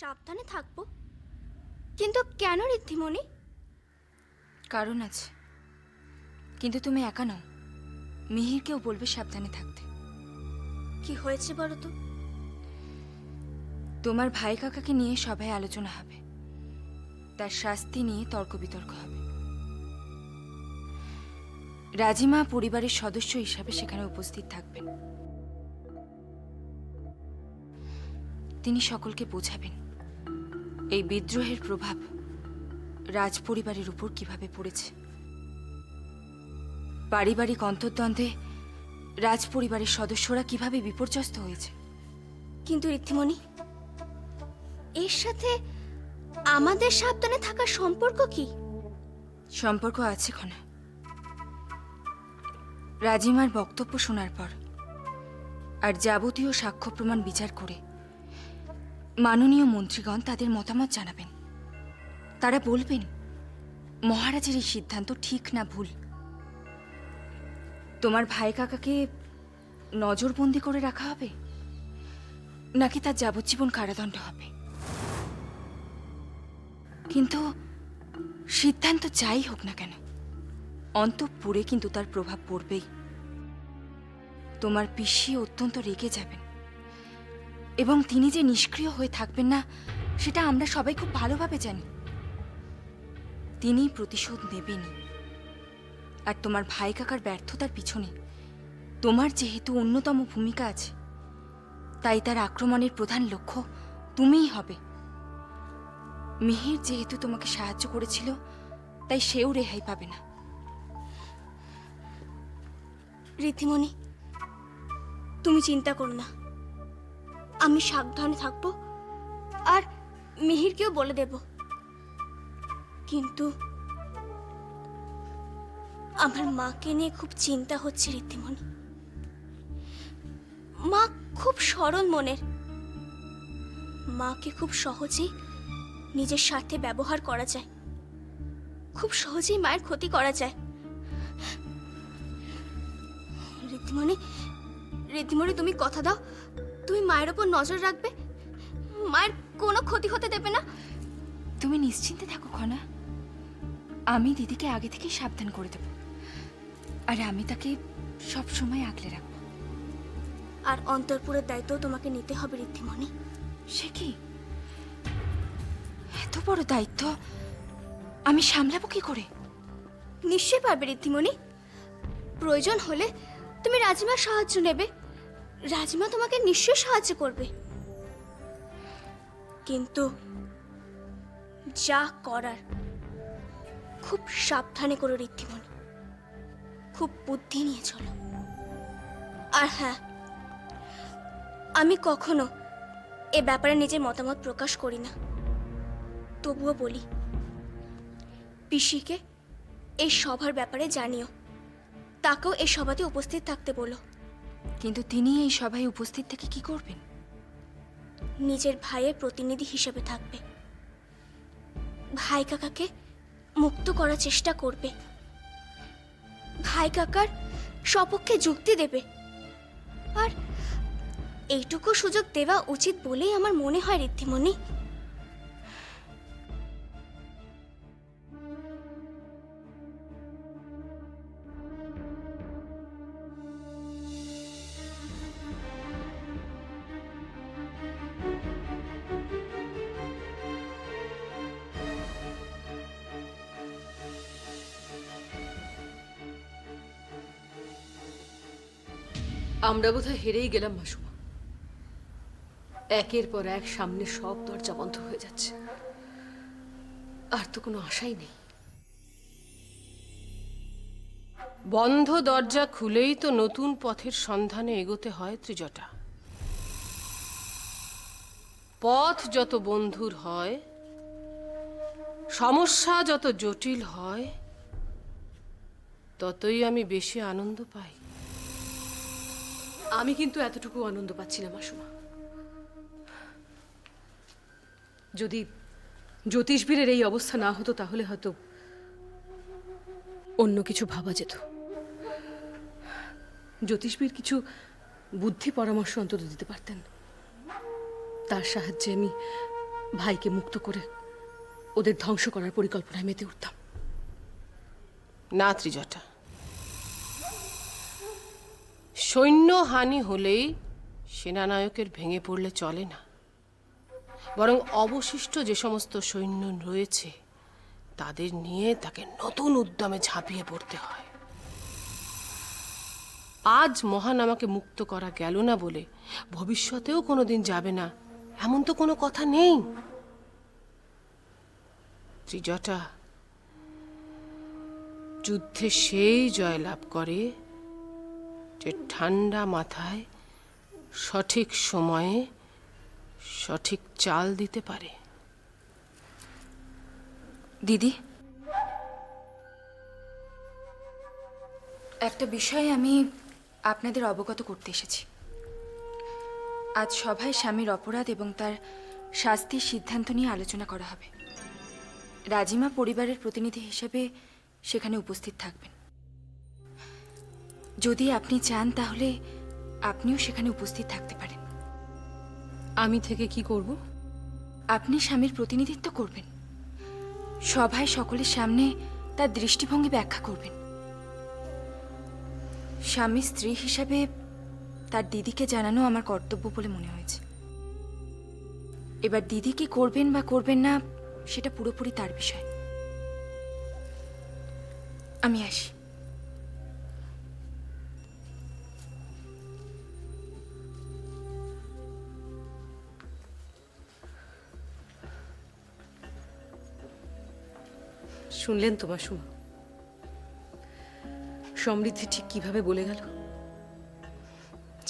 সাবধানে থাকবো, কিন্তু কেন ঋদ্ধিমণি? কারণ আছে, কিন্তু তুমি একা নও, মিহিরকেও বলবে সাবধানে থাকতে। কি হয়েছে বলো তো? তোমার ভাই কাকাকে নিয়ে সভায় আলোচনা হবে, তার শাস্তি নিয়ে তর্ক বিতর্ক হবে। রাজিমা পরিবারের সদস্য হিসাবে সেখানে উপস্থিত থাকবেন। তিনি সকলকে বোঝাবেন এই বিদ্রোহের প্রভাব রাজ পরিবারের উপর কিভাবে পড়েছে। পারিবারিক অন্তর্দ্বন্দ্বে রাজ পরিবারের সদস্যরা কিভাবে বিপর্যস্ত হয়েছে। কিন্তু ঋদ্ধিমণি, এর সাথে আমাদের সাবধানে থাকার সম্পর্ক কি? সম্পর্ক আছে খনা। রাজিমার বক্তব্য শোনার পর আর যাবতীয় সাক্ষ্য প্রমাণ বিচার করে মাননীয় মন্ত্রীগণ তাদের মতামত জানাবেন। তারা বলবেন মহারাজের এই সিদ্ধান্ত ঠিক না ভুল। তোমার ভাই কাকাকে নজরবন্দি করে রাখা হবে, নাকি তার যাবজ্জীবন কারাদণ্ড হবে। কিন্তু সিদ্ধান্ত যাই হোক না কেন, অন্তঃপুরে কিন্তু তার প্রভাব পড়বেই। তোমার পিসি অত্যন্ত রেগে যাবেন, এবং তিনি যে নিষ্ক্রিয় হয়ে থাকবেন না সেটা আমরা সবাই খুব ভালোভাবে জানি। তিনি প্রতিশোধ নেবেনই। আর তোমার ভাই কাকার ব্যর্থতার পিছনে তোমার যেহেতু অন্যতম ভূমিকা আছে, তাই তার আক্রমণের প্রধান লক্ষ্য তুমিই হবে। মিহির যেহেতু তোমাকে সাহায্য করেছিল, তাই সেও রেহাই পাবে না। ঋদ্ধিমণি, তুমি চিন্তা করো না, আমি সাবধানে থাকবো আর মিহিরকেও বলে দেব। কিন্তু আমার মাকে নিয়ে খুব চিন্তা হচ্ছে ঋদ্ধিমণি। মা খুব সরল মনের, মাকে খুব সহজেই নিজের স্বার্থে ব্যবহার করা যায়, খুব সহজেই মায়ের ক্ষতি করা যায়। ঋদ্ধিমণি, ঋদ্ধিমণি, তুমি কথা দাও, তুমি মায়ের ওপর নজর রাখবে, মায়ের কোনো ক্ষতি হতে দেবে না। তুমি নিশ্চিন্তে থাকো খনা, আমি দিদিকে আগে থেকেই সাবধান করে দেব, আর আমি তাকে সব সময় আগলে রাখব। আর অন্তরপুরের দায়িত্ব তোমাকে নিতে হবে ঋদ্ধিমণি। সে কি, এত বড় দায়িত্ব আমি সামলাবো কি করে? নিশ্চয়ই পারবে ঋদ্ধিমণি। প্রয়োজন হলে তুমি রাজিমার সাহায্য নেবে, রাজিমা তোমাকে নিশ্চয়ই সাহায্য করবে। কিন্তু যা করার খুব সাবধানে করো ঋদ্ধিমণি, খুব বুদ্ধি নিয়ে চলো। আর হ্যাঁ, আমি কখনো এ ব্যাপারে নিজের মতামত প্রকাশ করি না, তবুও বলি, পিসিকে এই সভার ব্যাপারে জানিও, তাকেও এই সভাতে উপস্থিত থাকতে বলো। কিন্তু তিনি এই সভায় উপস্থিত থেকে কি করবেন? নিজের ভাইয়ের প্রতিনিধি হিসেবে থাকবে, ভাই কাকাকে মুক্ত করার চেষ্টা করবে, ভাই কাকার সপক্ষে যুক্তি দেবে। আর এইটুকু সুযোগ দেওয়া উচিত বলেই আমার মনে হয় ঋদ্ধিমণি। আমরা বোধহয় হেরেই গেলাম মাসুমা। একের পর এক সামনে সব দরজা বন্ধ হয়ে যাচ্ছে, আর তো কোনো আশাই নেই। বন্ধ দরজা খুলেই তো নতুন পথের সন্ধানে এগোতে হয় ত্রিজটা। পথ যত বন্ধুর হয়, সমস্যা যত জটিল হয়, ততই আমি বেশি আনন্দ পাই। আমি কিন্তু এতটুকু আনন্দ পাচ্ছি না মাসুমা। যদি জ্যোতিষবীরের এই অবস্থা না হতো, তাহলে হয়তো অন্য কিছু ভাবা যেত। জ্যোতিষবীর কিছু বুদ্ধি পরামর্শ অন্তত দিতে পারতেন, তার সাহায্যে আমি ভাইকে মুক্ত করে ওদের ধ্বংস করার পরিকল্পনায় মেতে উঠতাম। না ত্রিজটা, সৈন্য হানি হলেই সেনানায়কের ভেঙে পড়লে চলে না, বরং অবশিষ্ট যে সমস্ত সৈন্য রয়েছে তাদের নিয়ে তাকে নতুন উদ্যমে ঝাঁপিয়ে পড়তে হয়। আজ মহান আমাকে মুক্ত করা গেল না বলে ভবিষ্যতেও কোনোদিন যাবে না এমন তো কোনো কথা নেই। ত্রিজটা, যুদ্ধে সেই জয়লাভ করে যে ঠান্ডা মাথায় সঠিক সময়ে সঠিক চাল দিতে পারে। দিদি, একটা বিষয়ে আমি আপনাদের অবগত করতে এসেছি। আজ সভায় স্বামীর অপরাধ এবং তার শাস্তির সিদ্ধান্ত নিয়ে আলোচনা করা হবে। রাজিমা পরিবারের প্রতিনিধি হিসেবে সেখানে উপস্থিত থাকবেন। যদি আপনি চান তাহলে আপনিও সেখানে উপস্থিত থাকতে পারেন। আমি থেকে কি করব? আপনি স্বামীর প্রতিনিধিত্ব করবেন, সভায় সকলের সামনে তার দৃষ্টিভঙ্গি ব্যাখ্যা করবেন। স্বামী স্ত্রী হিসাবে তার দিদিকে জানানো আমার কর্তব্য বলে মনে হয়েছে। এবার দিদি কি করবেন বা করবেন না সেটা পুরোপুরি তার বিষয়। আমি আসি। শুনলেন তো মাসুমা, সমৃদ্ধি ঠিক কিভাবে বলে গেল,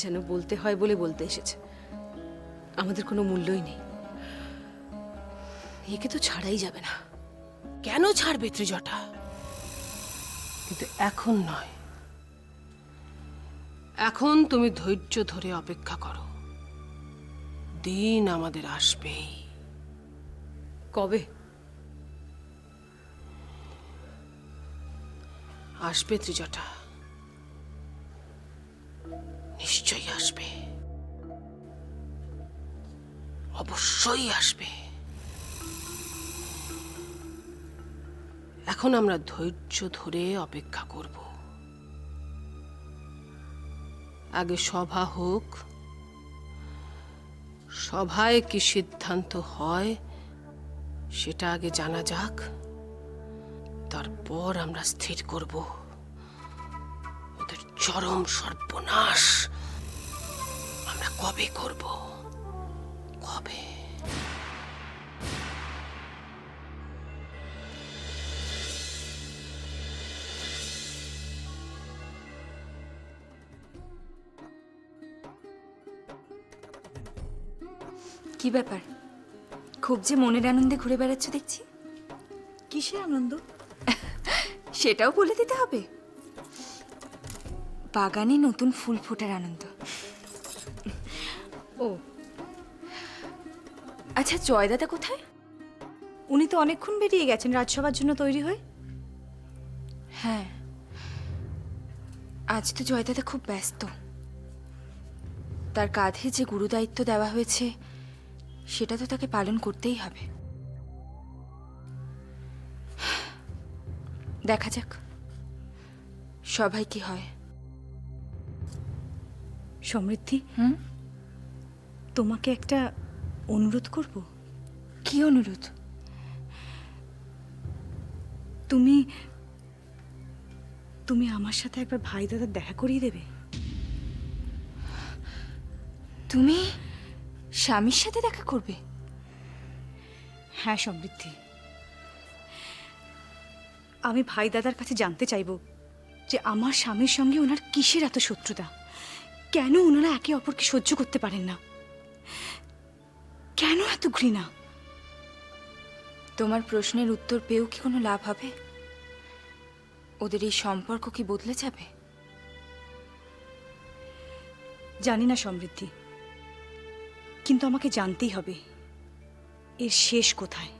যেন বলতে হয় বলে বলতে এসেছে। আমাদের কোনো মূল্যই নেই, একে তো ছাড়াই যাবে না। কেন ছাড়বে ত্রিজটা? কিন্তু এখন নয়, এখন তুমি ধৈর্য ধরে অপেক্ষা করো, দিন আমাদের আসবেই। কবে? আসবে ত্রিজটা, নিশ্চয়ই আসবে, অবশ্যই আসবে। এখন আমরা ধৈর্য ধরে অপেক্ষা করব। আগে সভা হোক, সভায় কি সিদ্ধান্ত হয় সেটা আগে জানা যাক, তারপর আমরা স্থির করব ওদের চরম সর্বনাশ আমরা কবে করব, কবে। কি ব্যাপার, খুব যে মনের আনন্দে ঘুরে বেড়াচ্ছ দেখছি। কিসের আনন্দ? সেটাও বলে দিতে হবে। বাগানে নতুন ফুল ফোটার আনন্দ। ও আচ্ছা, জয়দাদা কোথায়? উনি তো অনেকক্ষণ বেরিয়ে গেছেন রাজসভার জন্য তৈরি হয়ে। হ্যাঁ, আজ তো জয়দাদা খুব ব্যস্ত। তার কাঁধে যে গুরুদায়িত্ব দেওয়া হয়েছে সেটা তো তাকে পালন করতেই হবে। দেখা যাক সবাই কি হয়। সমৃদ্ধি, হুম? তোমাকে একটা অনুরোধ করব। কি অনুরোধ? তুমি তুমি আমার সাথে একবার ভাই দাদার দেখা করিয়ে দেবে? তুমি স্বামীর সাথে দেখা করবে? হ্যাঁ সমৃদ্ধি, আমি ভাই দাদার কাছে জানতে চাইব যে আমার স্বামীর সঙ্গে ওনার কিসের এত শত্রুতা, কেন ওনারা একে অপরকে সহ্য করতে পারেন না, কেন এত ঘৃণা। তোমার প্রশ্নের উত্তর পেয়েও কি কোনো লাভ হবে? ওদের এই সম্পর্ক কি বদলে যাবে? জানি না সমৃদ্ধি, কিন্তু আমাকে জানতেই হবে এর শেষ কোথায়।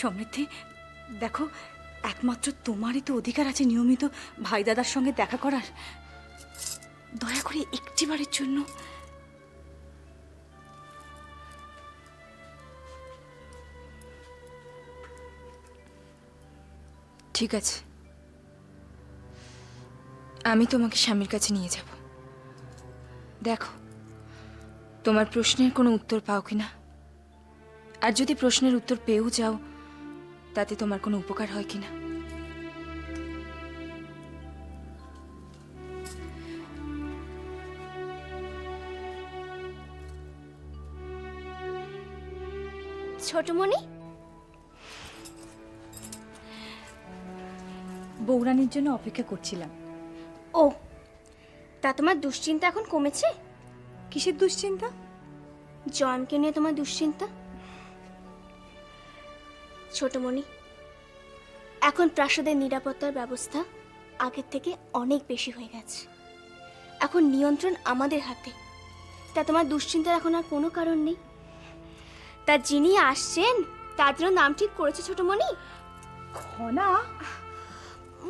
সমৃদ্ধি, দেখো, একমাত্র তোমারই তো অধিকার আছে নিয়মিত ভাই দাদার সঙ্গে দেখা করার। দয়া করে একটিবারের জন্য ঠিক আছে, আমি তোমাকে স্বামীর কাছে নিয়ে যাব। দেখো তোমার প্রশ্নের কোনো উত্তর পাও কিনা, আর যদি প্রশ্নের উত্তর পেয়েও যাও তাতে তোমার কোনো উপকার হয় কিনা। ছোটমণি, বৌরানির জন্য অপেক্ষা করছিলাম। ও তা তোমার দুশ্চিন্তা এখন কমেছে? কিসের দুশ্চিন্তা? জয়মকে নিয়ে তোমার দুশ্চিন্তা? ছোটমণি, এখন প্রাসাদের নিরাপত্তার ব্যবস্থা আগের থেকে অনেক বেশি হয়ে গেছে। এখন নিয়ন্ত্রণ আমাদের হাতে। তা তোমার দুশ্চিন্তার এখন আর কোনো কারণ নেই। তা যিনি আসছেন তার জন্য নাম ঠিক করেছে ছোটমণি? খনা,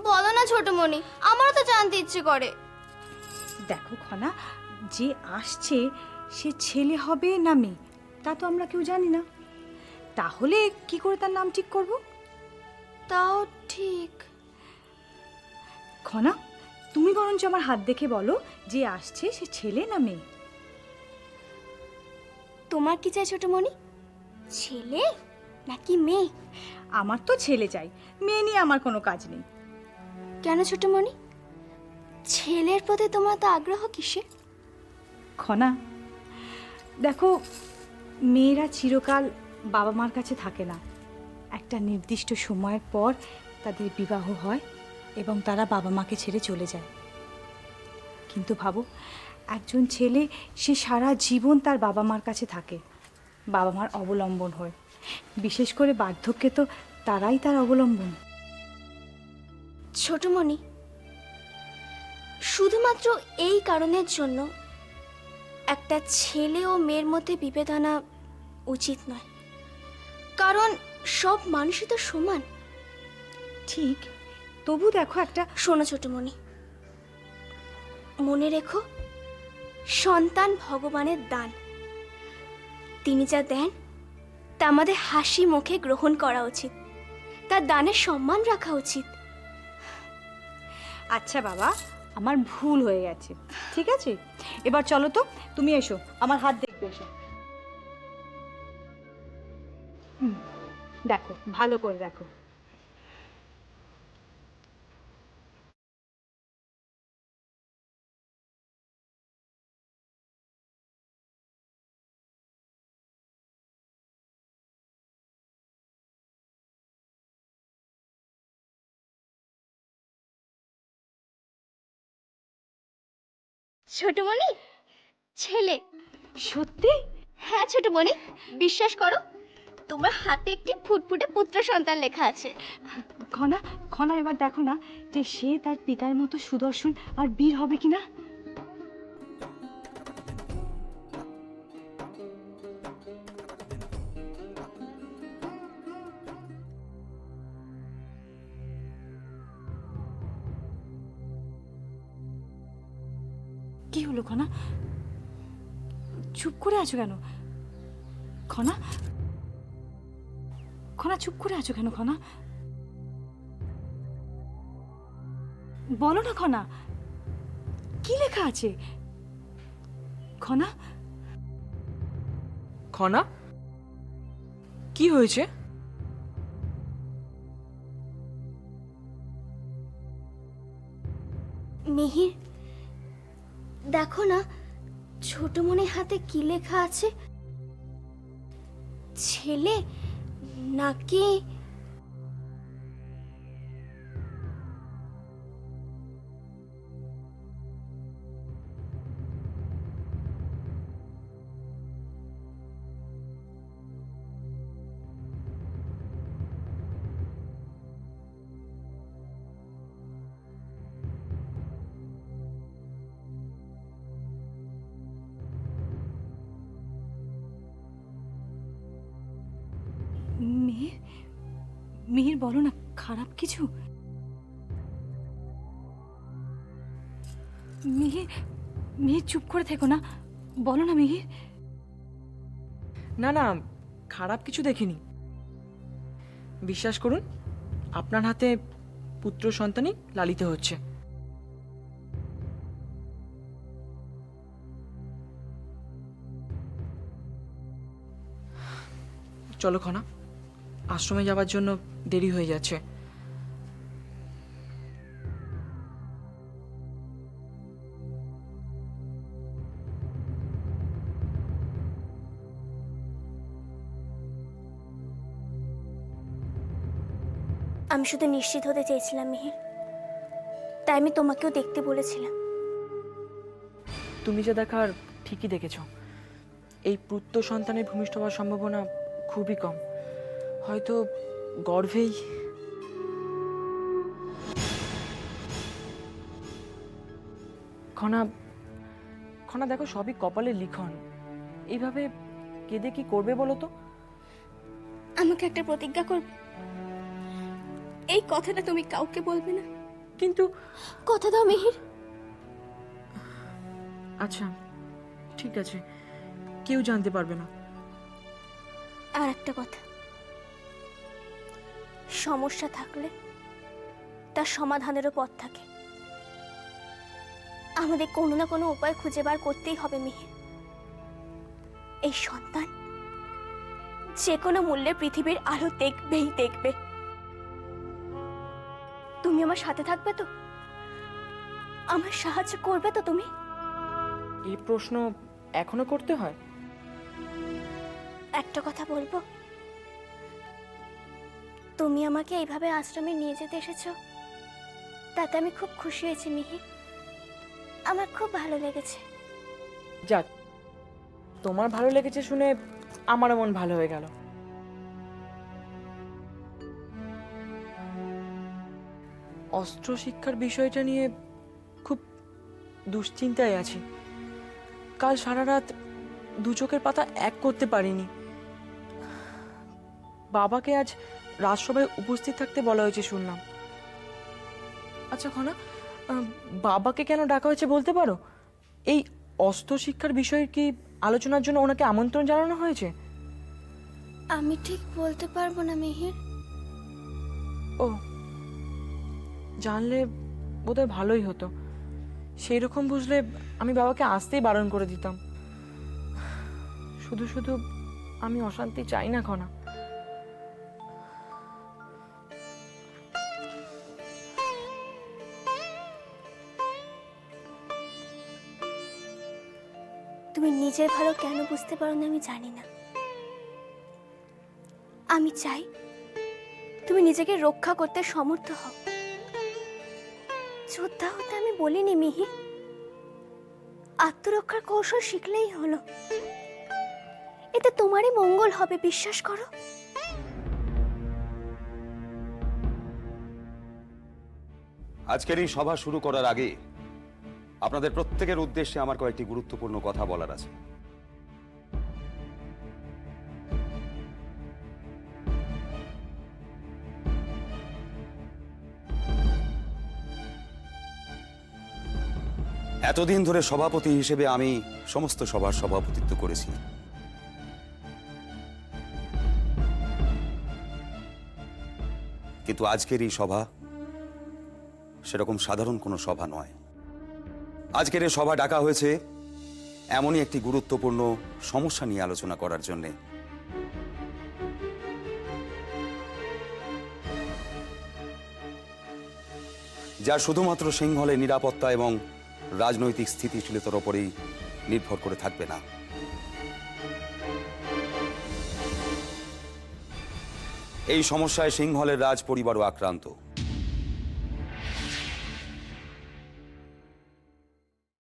বলো না ছোটমণি, আমারও তো জানতে ইচ্ছে করে। দেখো খনা, যে আসছে সে ছেলে হবে না মেয়ে তা তো আমরা কেউ জানি না। তাহলে কি করে তার নাম ঠিক করব? তাও ঠিক। খনা, তুমি বরঞ্চ আমার হাত দেখে বলো যে আসছে সে ছেলে না মেয়ে। তোমার কি চাই ছোটমণি, ছেলে নাকি মেয়ে? আমার তো ছেলে চাই, মেয়ে নিয়ে আমার কোনো কাজ নেই। কেন ছোটমণি, ছেলের প্রতি তোমার তো আগ্রহ কিসে? খনা, দেখো মেয়েরা চিরকাল বাবা মার কাছে থাকে না। একটা নির্দিষ্ট সময়ের পর তাদের বিবাহ হয় এবং তারা বাবা মাকে ছেড়ে চলে যায়। কিন্তু ভাবো, একজন ছেলে সে সারা জীবন তার বাবা মার কাছে থাকে, বাবা মার অবলম্বন হয়। বিশেষ করে বার্ধক্যে তো তারাই তার অবলম্বন। ছোটমণি, শুধুমাত্র এই কারণের জন্য একটা ছেলে ও মেয়ের মধ্যে বিভেদ আনা উচিত নয়। কারণ সব মানুষই তো সমান। ঠিক, তবু দেখো একটা শোনো ছোটমণি, মনে রেখো, সন্তান ভগবানের দান। তিনি যা দেন তা আমাদের হাসি মুখে গ্রহণ করা উচিত, তার দানের সম্মান রাখা উচিত। আচ্ছা বাবা, আমার ভুল হয়ে গেছে, ঠিক আছে? এবার চলো তো, তুমি এসো, আমার হাত দেখবে এসো। দেখো, ভালো করে দেখো। ছোটমণি, ছেলে। সত্যি? হ্যাঁ ছোটমণি, বিশ্বাস করো, তোমার হাতে একটি ফুটফুটে পুত্র সন্তান লেখা আছে। খনা, খনা এবার দেখো না যে সে তার পিতার মতো সুদর্শন আর বীর হবে কিনা। কি হলো খনা, চুপ করে আছো কেন? খনা, খনা চুপ করে আছো কেন? খনা বলো না খনা, কি লেখা আছে? খনা, খনা, কি হয়েছে? মিহির, দেখো না ছোটমণির হাতে কি লেখা আছে। ছেলে নাকি মিহির, মিহির বলো না, খারাপ কিছু? মিহির, মিহির চুপ করে থেকো না, বলো না মিহির। না না, খারাপ কিছু দেখিনি। বিশ্বাস করুন, আপনার হাতে পুত্র সন্তানই লালিত হচ্ছে। চলো খনা, আশ্রমে যাবার জন্য দেরি হয়ে যাচ্ছে। আমি শুধু নিশ্চিত হতে চেয়েছিলাম মিহির, তাই আমি তোমাকেও দেখতে বলেছিলাম। তুমি যা দেখার ঠিকই দেখেছ। এই পুত্র সন্তানের ভূমিষ্ঠ হওয়ার সম্ভাবনা খুবই কম, হয়তো গর্ভেই। খনা খনা দেখো, সবই কপালের লিখন। এইভাবে কেঁদে কি করবে বলো তো? আমাকে একটা প্রতিজ্ঞা করবে, এই কথাটা তুমি কাউকে বলবে না? কিন্তু কথা দাও মিহির। আচ্ছা ঠিক আছে, কেউ জানতে পারবে না। আর একটা কথা, সমস্যা থাকলে তার সমাধানেরও পথ থাকে। আমাদের কোনো না কোনো উপায় খুঁজে বার করতেই হবে মিহির। এই সন্তান যে কোনো মূল্যে পৃথিবীর আলো দেখবেই দেখবে। তুমি আমার সাথে থাকবে তো? আমার সাহায্য করবে তো তুমি? এই প্রশ্ন এখনো করতে হয়? একটা কথা বলবো, তুমি আমাকে এইভাবে আশ্রমে নিয়ে যেতে এসেছো, তাতে আমি খুব খুশি হয়েছি মিহির। আমার খুব ভালো লেগেছে। যাক, তোমার ভালো লেগেছে শুনে আমারও মন ভালো হয়ে গেল। অস্ত্র শিক্ষার বিষয়টা নিয়ে খুব দুশ্চিন্তায় আছি। কাল সারা রাত দু চোখের পাতা এক করতে পারিনি। বাবাকে আজ রাজসভায় উপস্থিত থাকতে বলা হয়েছে শুনলাম। আচ্ছা খনা, বাবাকে কেন ডাকা হয়েছে বলতে পারো? এই অস্ত্র শিক্ষার বিষয়ের কি আলোচনার জন্য ওনাকে আমন্ত্রণ জানানো হয়েছে? আমি ঠিক বলতে পারবো না মিহির। ও, জানলে বোধহয় ভালোই হতো। সেই রকম বুঝলে আমি বাবাকে আসতেই বারণ করে দিতাম। শুধু শুধু আমি অশান্তি চাই না খনা। তুমি নিজের ভালো কেন বুঝতে পারো না আমি জানি না। আমি চাই তুমি নিজেকে রক্ষা করতে সমর্থ হও। যোদ্ধা হতে আমি বলিনি মিহির, আত্মরক্ষার কৌশল শিখলেই হলো। এতে তোমারই মঙ্গল হবে, বিশ্বাস করো। আজকের এই সভা শুরু করার আগে আপনাদের প্রত্যেকের উদ্দেশ্যে আমার কয়েকটি গুরুত্বপূর্ণ কথা বলার আছে। এতদিন ধরে সভাপতি হিসেবে আমি সমস্ত সভার সভাপতিত্ব করেছি। কিন্তু আজকের এই সভা সেরকম সাধারণ কোনো সভা নয়। আজকের এই সভা ডাকা হয়েছে এমনই একটি গুরুত্বপূর্ণ সমস্যা নিয়ে আলোচনা করার জন্যে। যা শুধুমাত্র সিংহলের নিরাপত্তা এবং রাজনৈতিক স্থিতিশীলতার উপরেই নির্ভর করে থাকবে না। এই সমস্যায় সিংহলের রাজ পরিবারও আক্রান্ত।